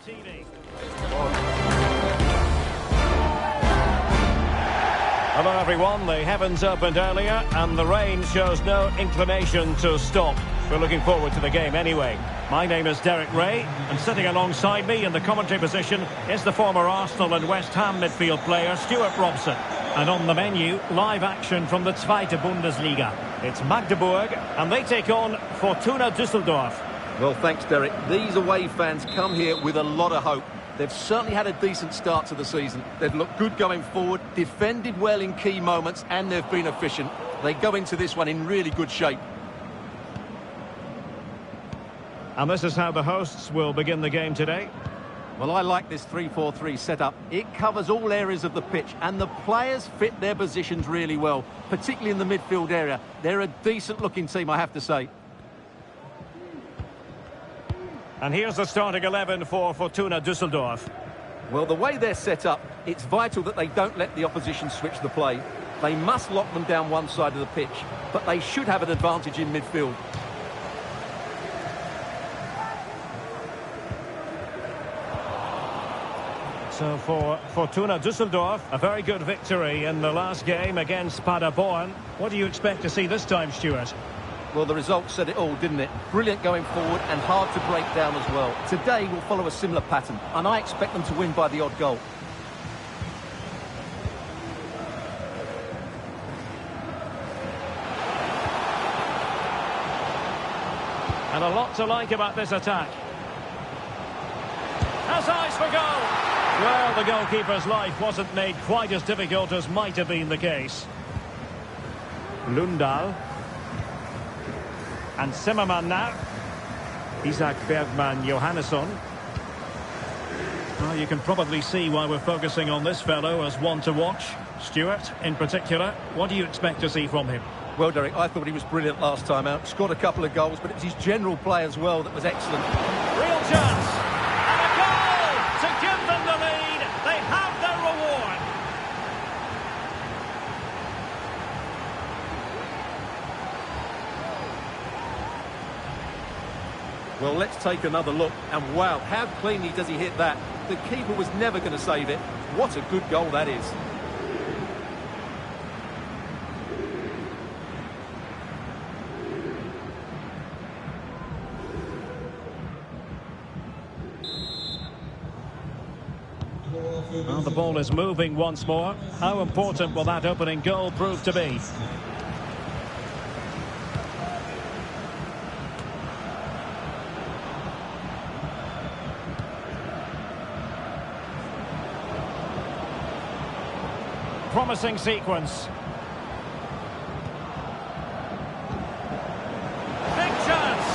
TV. Hello everyone, the heavens opened earlier and the rain shows no inclination to stop. We're looking forward to the game anyway. My name is Derek Ray, and sitting alongside me in the commentary position is the former Arsenal and West Ham midfield player Stuart Robson. And on the menu, live action from the Zweite Bundesliga. It's Magdeburg and they take on Fortuna Düsseldorf. Well, thanks, Derek. These away fans come here with a lot of hope. They've certainly had a decent start to the season. They've looked good going forward, defended well in key moments, and they've been efficient. They go into this one in really good shape. And this is how the hosts will begin the game today. Well, I like this 3-4-3 setup. It covers all areas of the pitch, and the players fit their positions really well, particularly in the midfield area. They're a decent-looking team, I have to say. And here's the starting 11 for Fortuna Düsseldorf. Well, the way they're set up, it's vital that they don't let the opposition switch the play. They must lock them down one side of the pitch, but they should have an advantage in midfield. So for Fortuna Düsseldorf, a very good victory in the last game against Paderborn. What do you expect to see this time, Stuart? Well, the result said it all, didn't it? Brilliant going forward and hard to break down as well. Today will follow a similar pattern, and I expect them to win by the odd goal. And a lot to like about this attack. Has eyes for goal! Well, the goalkeeper's life wasn't made quite as difficult as might have been the case. Lundahl. And Zimmermann now. Isaac Bergman Johannesson. Well, you can probably see why we're focusing on this fellow as one to watch. Stuart, in particular, what do you expect to see from him? Well, Derek, I thought he was brilliant last time out. Scored a couple of goals, but it was his general play as well that was excellent. Real chance! And a goal to give them the lead! They have their reward! Well, let's take another look. And wow, how cleanly does he hit that? The keeper was never going to save it. What a good goal that is. Well, the ball is moving once more. How important will that opening goal prove to be? Promising sequence. Big chance!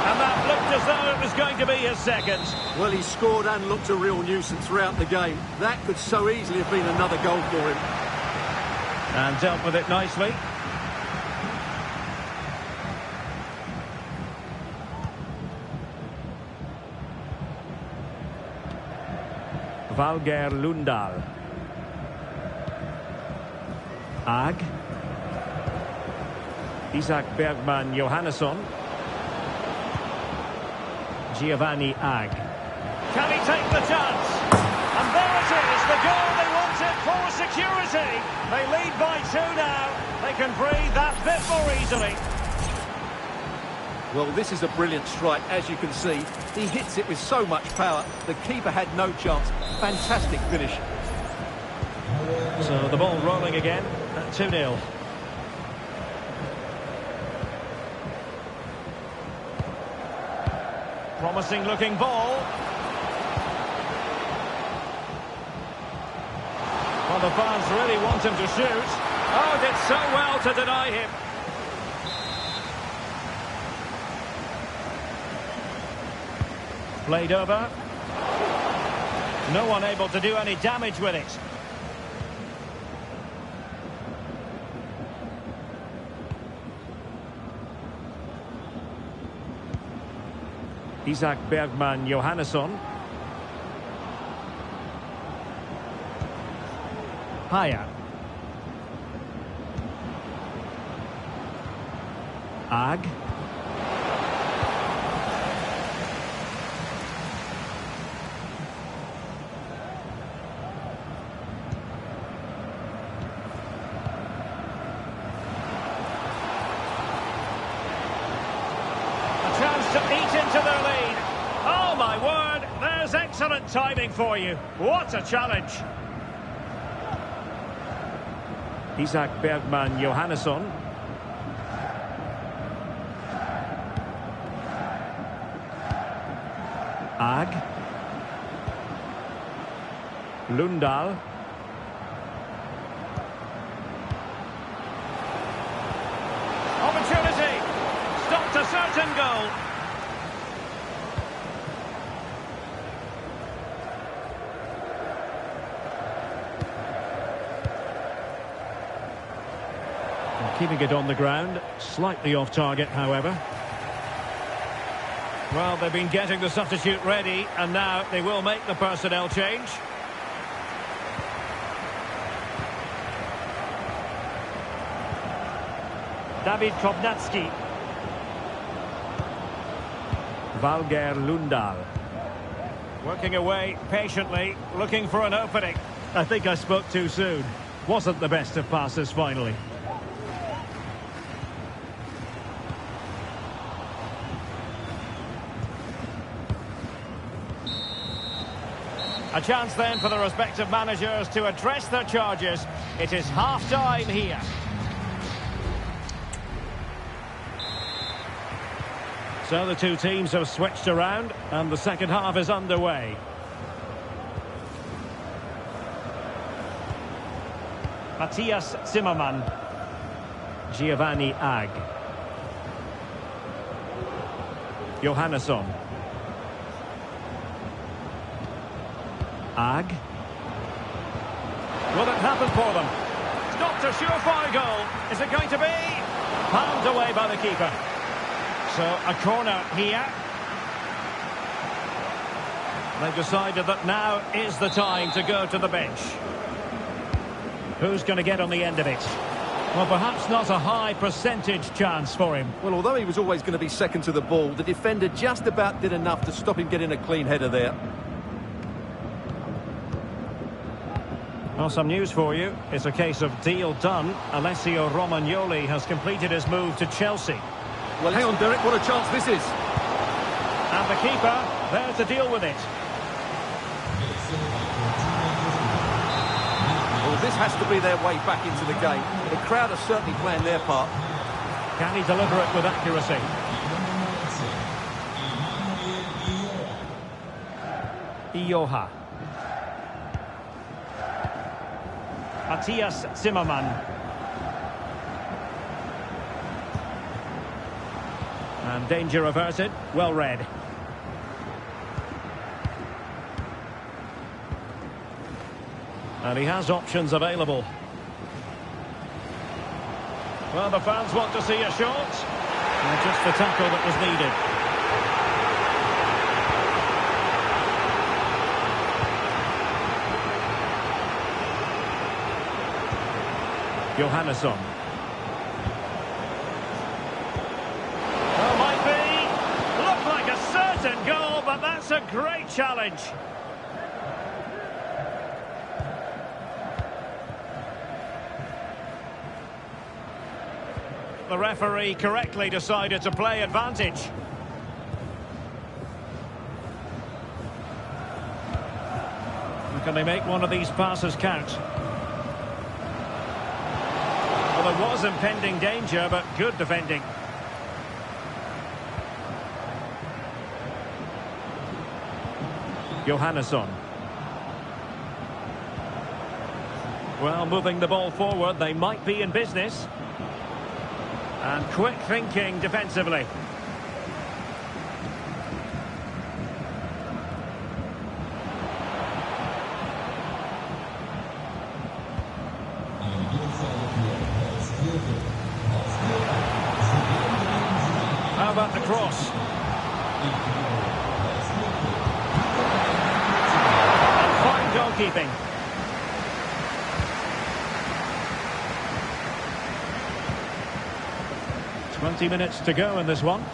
And that looked as though it was going to be his second. Well, he scored and looked a real nuisance throughout the game. That could so easily have been another goal for him. And dealt with it nicely. Valger Lundahl. Ag. Isaac Bergman Johannesson. Giovanni Ag. Can he take the chance? And there it is, the goal they wanted for security. They lead by 2 now. They can breathe that bit more easily. Well, this is a brilliant strike, as you can see. He hits it with so much power. The keeper had no chance. Fantastic finish. So the ball rolling again at 2-0. Promising looking ball. Well, the fans really want him to shoot. Oh, did so well to deny him. Played over. No one able to do any damage with it. Isaac Bergman Johannesson. Haya. Ag. to eat into their lead. Oh, my word, there's excellent timing for you. What a challenge. Isaac Bergman Johannesson. Ag. Lundal. Opportunity. Stopped a certain goal. Keeping it on the ground, slightly off target, however. Well, they've been getting the substitute ready, and now they will make the personnel change. David Kovnatski. Valger Lundal. Working away patiently, looking for an opening. I think I spoke too soon. Wasn't the best of passes finally. A chance then for the respective managers to address their charges. It is half-time here. So the two teams have switched around and the second half is underway. Matthias Zimmermann. Giovanni Ag. Johannesson. Ag. Will it happen for them? Stopped a surefire goal. Is it going to be? Palmed away by the keeper. So a corner here. They've decided that now is the time to go to the bench. Who's going to get on the end of it? Well, perhaps not a high percentage chance for him. Well, although he was always going to be second to the ball, the defender just about did enough to stop him getting a clean header there. Well, some news for you. It's a case of deal done. Alessio Romagnoli has completed his move to Chelsea. Well, hang on, Derek, what a chance this is. And the keeper there to deal with it. Well, this has to be their way back into the game. The crowd are certainly playing their part. Can he deliver it with accuracy? Ioha. Matthias Zimmermann. And danger averted. Well read. And he has options available. Well, the fans want to see a shot. And just the tackle that was needed. Johannesson. Well, might be. Looked like a certain goal, but that's a great challenge. The referee correctly decided to play advantage. Can they make one of these passes count? Well, there was impending danger, but good defending. Johannesson. Well, moving the ball forward, they might be in business. And quick thinking defensively. How about the cross? And fine goalkeeping. Twenty minutes to go in this one.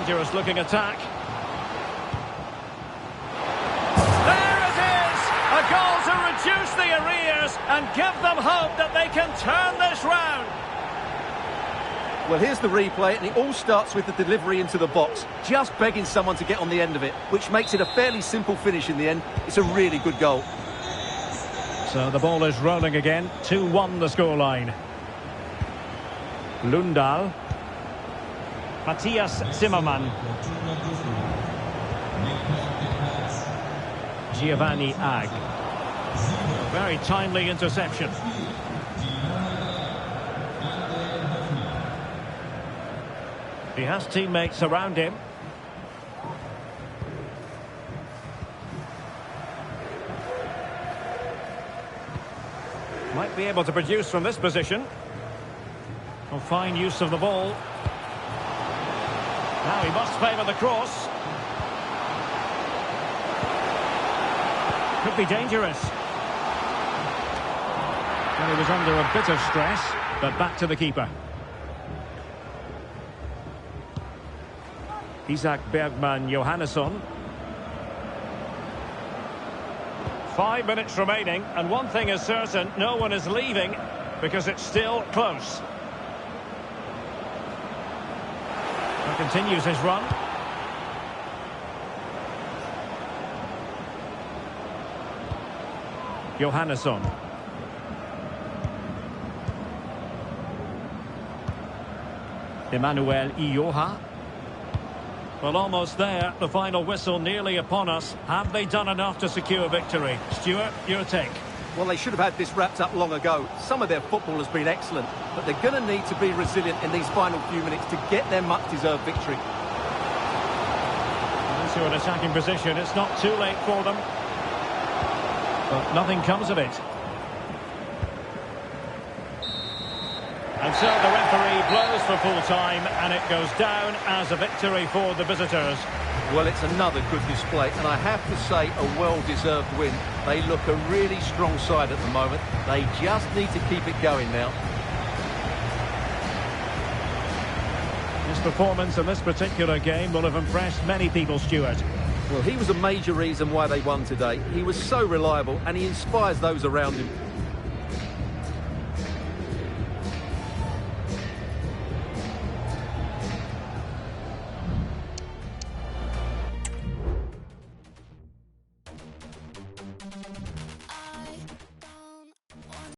dangerous looking attack. There it is! A goal to reduce the arrears and give them hope that they can turn this round. Well, here's the replay, and it all starts with the delivery into the box. Just begging someone to get on the end of it, which makes it a fairly simple finish in the end. It's a really good goal. So the ball is rolling again. 2-1 the scoreline. Lundahl. Matthias Zimmermann. Giovanni Ag. Very timely interception. He has teammates around him. Might be able to produce from this position. Oh, fine use of the ball. Now he must favour the cross. Could be dangerous. Well, he was under a bit of stress, but back to the keeper. Isaac Bergman Johannesson. 5 minutes remaining, and one thing is certain, no one is leaving because it's still close. He continues his run. Johannesson. Emmanuel Ioha. Well, almost there. The final whistle nearly upon us. Have they done enough to secure victory? Stuart, your take. Well, they should have had this wrapped up long ago. Some of their football has been excellent, but they're going to need to be resilient in these final few minutes to get their much-deserved victory. Into an attacking position. It's not too late for them. But nothing comes of it. And so the referee blows for full time, and it goes down as a victory for the visitors. Well, it's another good display, and I have to say a well-deserved win. They look a really strong side at the moment. They just need to keep it going now. His performance in this particular game will have impressed many people, Stuart. Well, he was a major reason why they won today. He was so reliable, and he inspires those around him.